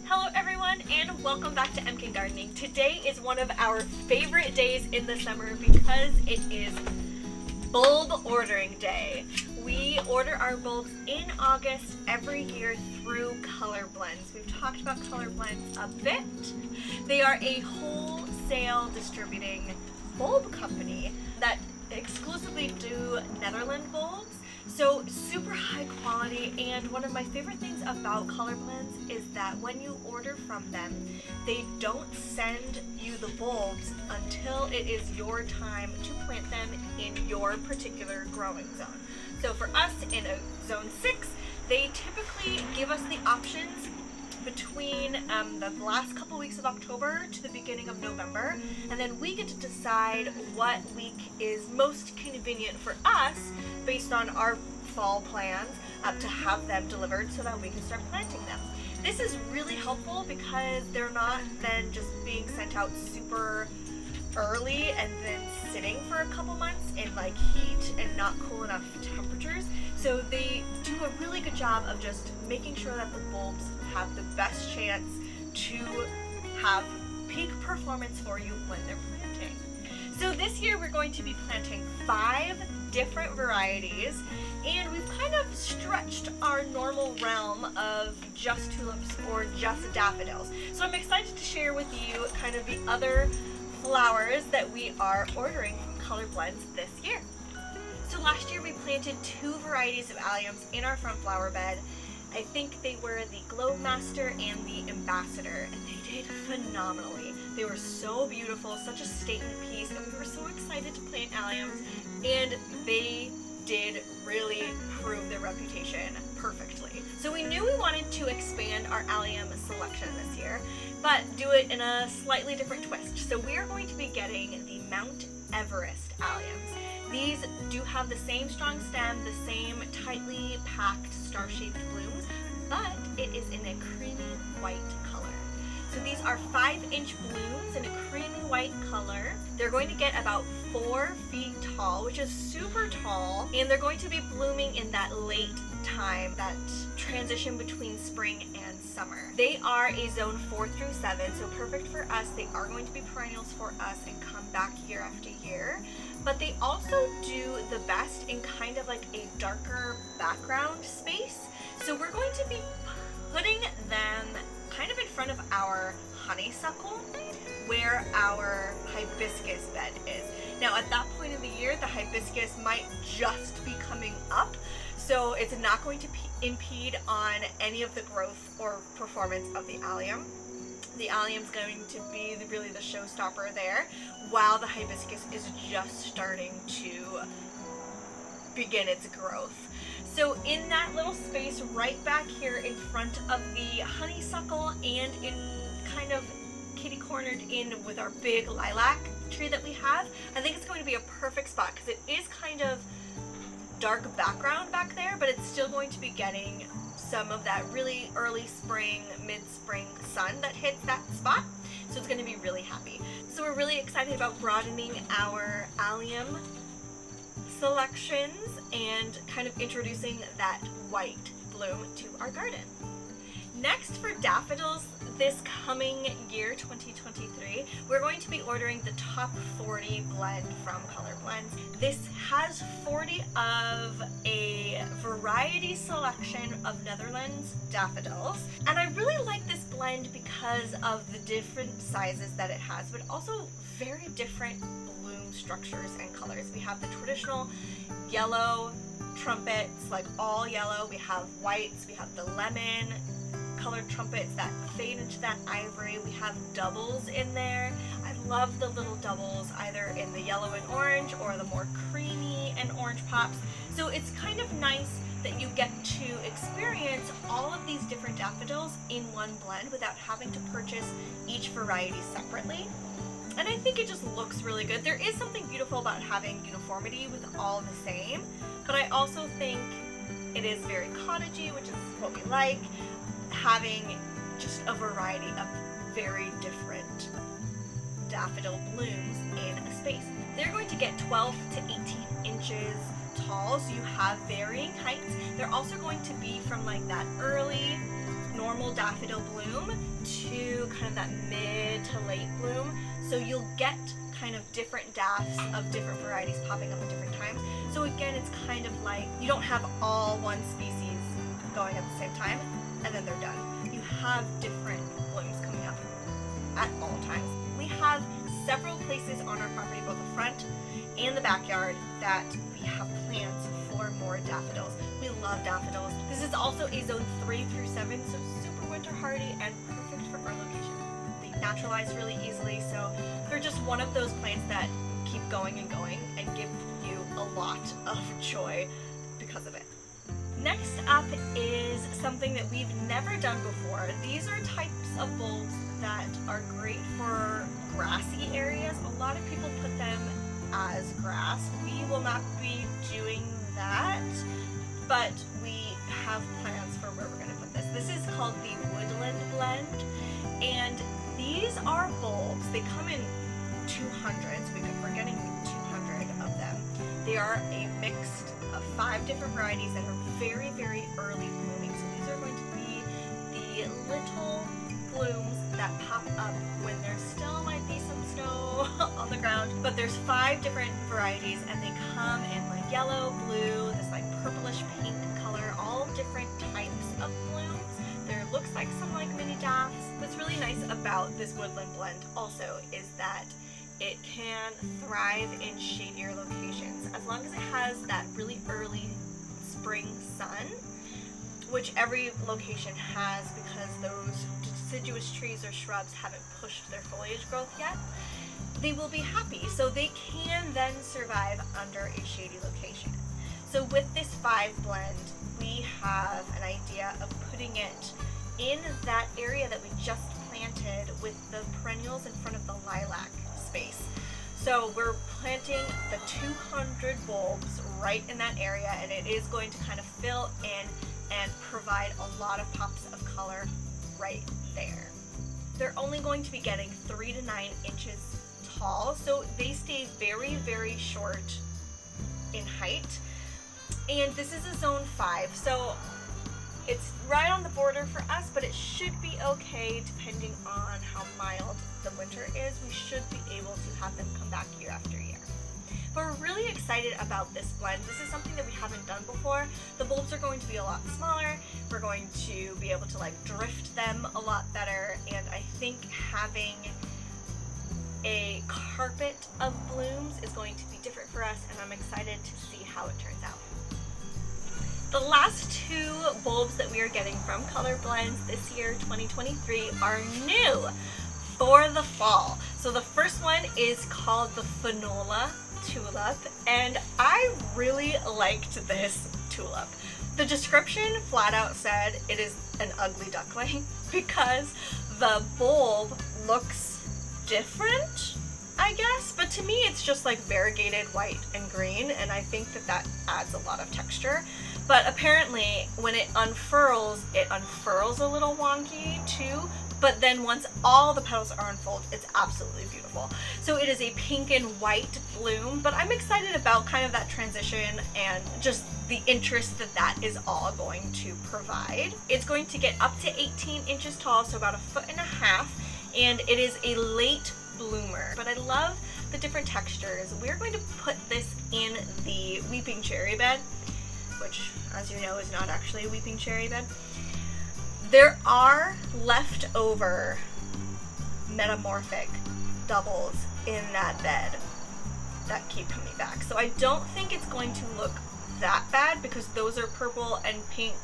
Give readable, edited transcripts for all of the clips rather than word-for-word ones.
Hello everyone and welcome back to MK Gardening. Today is one of our favorite days in the summer because it is bulb ordering day. We order our bulbs in August every year through Colorblends. We've talked about Colorblends a bit. They are a wholesale distributing bulb company that exclusively do Netherlands bulbs. So super high quality, and one of my favorite things about Colorblends is that when you order from them, they don't send you the bulbs until it is your time to plant them in your particular growing zone. So for us in a zone 6, they typically give us the options between the last couple weeks of October to the beginning of November, and then we get to decide what week is most convenient for us based on our fall plans to have them delivered so that we can start planting them. This is really helpful because they're not then just being sent out super early and then sitting for a couple months in like heat and not cool enough temperatures. So they do a really good job of just making sure that the bulbs have the best chance to have peak performance for you when they're planting. So this year we're going to be planting 5 different varieties, and we've kind of stretched our normal realm of just tulips or just daffodils. So I'm excited to share with you kind of the other flowers that we are ordering from Colorblends this year. So last year we planted 2 varieties of alliums in our front flower bed. I think they were the Globe Master and the Ambassador, and they did phenomenally. They were so beautiful, such a statement piece, and we were so excited to plant alliums, and they did really prove their reputation perfectly. So we knew we wanted to expand our allium selection this year, but do it in a slightly different twist. So we are going to be getting the Mount Everest Alliums. These do have the same strong stem, the same tightly packed star-shaped blooms, but it is in a creamy white color. So these are 5-inch blooms in a creamy white color. They're going to get about 4 feet tall, which is super tall, and they're going to be blooming in that late time, that transition between spring and summer. They are a zone 4 through 7, so perfect for us. They are going to be perennials for us and come back year after year, but they also do the best in kind of like a darker background space. So we're going to be putting them kind of in front of our honeysuckle where our hibiscus bed is. Now at that point of the year, the hibiscus might just be coming up, so it's not going to impede on any of the growth or performance of the allium. The allium's going to be really the showstopper there, while the hibiscus is just starting to begin its growth. So in that little space right back here in front of the honeysuckle and in kind of kitty-cornered in with our big lilac tree that we have, I think it's going to be a perfect spot because it is kind of dark background back there, but it's still going to be getting some of that really early spring, mid-spring sun that hits that spot. So it's going to be really happy. So we're really excited about broadening our allium selections and kind of introducing that white bloom to our garden. Next, for daffodils this coming year, 2023, we're going to be ordering the top 40 blend from Colorblends. This has 40 of a variety selection of Netherlands daffodils, and I really like this blend because of the different sizes that it has, but also very different bloom structures and colors. We have the traditional yellow trumpets, like all yellow. We have whites, we have the lemon colored trumpets that fade into that ivory. We have doubles in there. I love the little doubles, either in the yellow and orange or the more creamy and orange pops. So it's kind of nice that you get to experience all of these different daffodils in one blend without having to purchase each variety separately. And I think it just looks really good. There is something beautiful about having uniformity with all the same, but I also think it is very cottagey, which is what we like, having just a variety of very different daffodil blooms in a space. They're going to get 12 to 18 inches tall, so you have varying heights. They're also going to be from like that early normal daffodil bloom to kind of that mid to late bloom. So you'll get kind of different daffs of different varieties popping up at different times. So again, it's kind of like you don't have all one species going at the same time and then they're done. You have different blooms coming up at all times. We have several places on our property, both the front and the backyard, that we have plans for more daffodils. We love daffodils. This is also a zone 3 through 7, so super winter hardy and perfect for our location. They naturalize really easily, so they're just one of those plants that keep going and give you a lot of joy because of it. Next up is something that we've never done before. These are types of bulbs that are great for grassy areas. A lot of people put them as grass. We will not be doing that, but we have plans for where we're going to put this. This is called the Woodland Blend, and these are bulbs. They come in 200s. We're getting 200 of them. They are a mix of 5 different varieties that are very, very early blooming. So these are going to be the little blooms that pop up when there still might be some snow on the ground. But there's 5 different varieties, and they come in like yellow, blue, this like purplish pink color, all different types of blooms. There looks like some like mini daffs. What's really nice about this Woodland Blend also is that it can thrive in shadier locations as long as it has that really early spring sun, which every location has because those deciduous trees or shrubs haven't pushed their foliage growth yet. They will be happy, so they can then survive under a shady location. So with this 5 blend, we have an idea of putting it in that area that we just planted with the perennials in front of the lilac space. So we're planting the 200 bulbs right in that area, and it is going to kind of fill in and provide a lot of pops of color right there. They're only going to be getting 3 to 9 inches tall, so they stay very, very short in height. And this is a zone 5, so it's right on the border for us, but it should be okay depending on how mild the winter is. We should be able to have them come back year after year. But we're really excited about this blend. This is something that we haven't done before. The bulbs are going to be a lot smaller. We're going to be able to like drift them a lot better, and I think having a carpet of blooms is going to be different for us, and I'm excited to see how it turns out. The last 2 bulbs that we are getting from Colorblends this year, 2023, are new for the fall. So the first one is called the Finola Tulip, and I really liked this tulip. The description flat out said it is an ugly duckling because the bulb looks different, I guess, but to me it's just like variegated white and green, and I think that that adds a lot of texture. But apparently when it unfurls a little wonky too, but then once all the petals are unfolded, it's absolutely beautiful. So it is a pink and white bloom, but I'm excited about kind of that transition and just the interest that that is all going to provide. It's going to get up to 18 inches tall, so about 1.5 feet, and it is a late bloomer. But I love the different textures. We're going to put this in the weeping cherry bed, which, as you know, is not actually a weeping cherry bed. There are leftover metamorphic doubles in that bed that keep coming back. So I don't think it's going to look that bad because those are purple and pink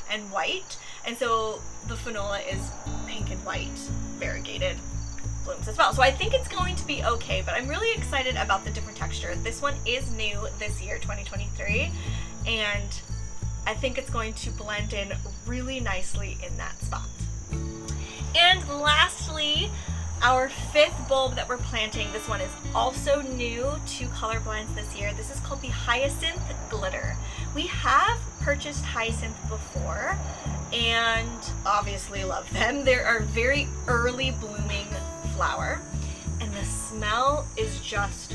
and white. And so the Finola is pink and white variegated blooms as well. So I think it's going to be okay, but I'm really excited about the different texture. This one is new this year, 2023, and I think it's going to blend in really nicely in that spot. And lastly, our 5th bulb that we're planting, this one is also new to Colorblends this year. This is called the Hyacinth Glitter. We have purchased hyacinth before and obviously love them. They're a very early blooming flower, and the smell is just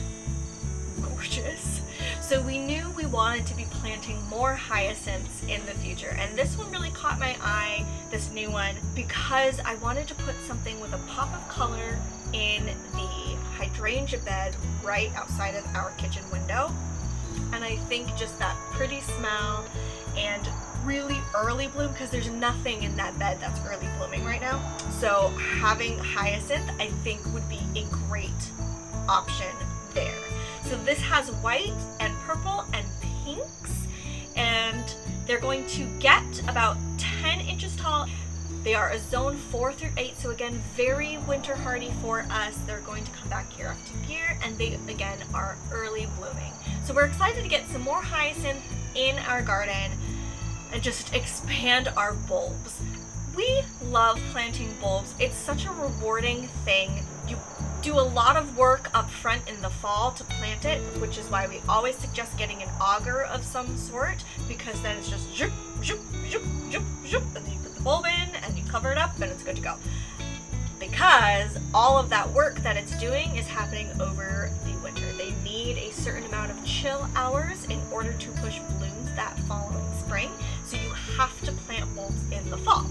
gorgeous. So we knew we wanted to be planting more hyacinths in the future, and this one really caught my eye, this new one, because I wanted to put something with a pop of color in the hydrangea bed right outside of our kitchen window. And I think just that pretty smell and really early bloom, because there's nothing in that bed that's early blooming right now. So having hyacinth I think would be a great option there. So this has white and purple and pinks, and they're going to get about 10 inches tall. They are a zone 4 through 8, so again, very winter hardy for us. They're going to come back year after year, and they again are early blooming. So we're excited to get some more hyacinth in our garden and just expand our bulbs. We love planting bulbs. It's such a rewarding thing. You do a lot of work up front in the fall to plant it, which is why we always suggest getting an auger of some sort, because then it's just zoop, zoop, zoop, zoop, zoop, and then you put the bulb in and you cover it up and it's good to go. Because all of that work that it's doing is happening over the winter. They need a certain amount of chill hours in order to push blooms that following spring, so you have to plant bulbs in the fall.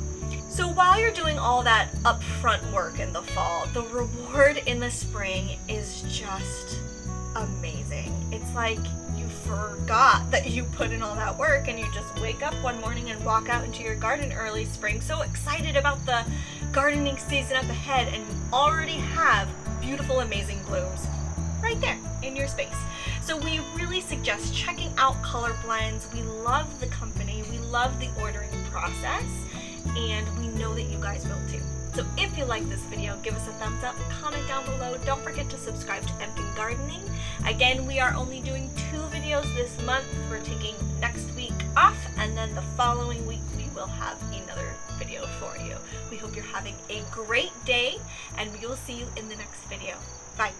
So while you're doing all that upfront work in the fall, the reward in the spring is just amazing. It's like you forgot that you put in all that work and you just wake up one morning and walk out into your garden early spring, so excited about the gardening season up ahead, and you already have beautiful, amazing blooms right there in your space. So we really suggest checking out Colorblends. We love the company, we love the ordering process, and we know that you guys will too. So if you like this video, give us a thumbs up, comment down below. Don't forget to subscribe to Empkin Gardening. Again, we are only doing 2 videos this month. We're taking next week off, and then the following week we will have another video for you. We hope you're having a great day, and we will see you in the next video. Bye.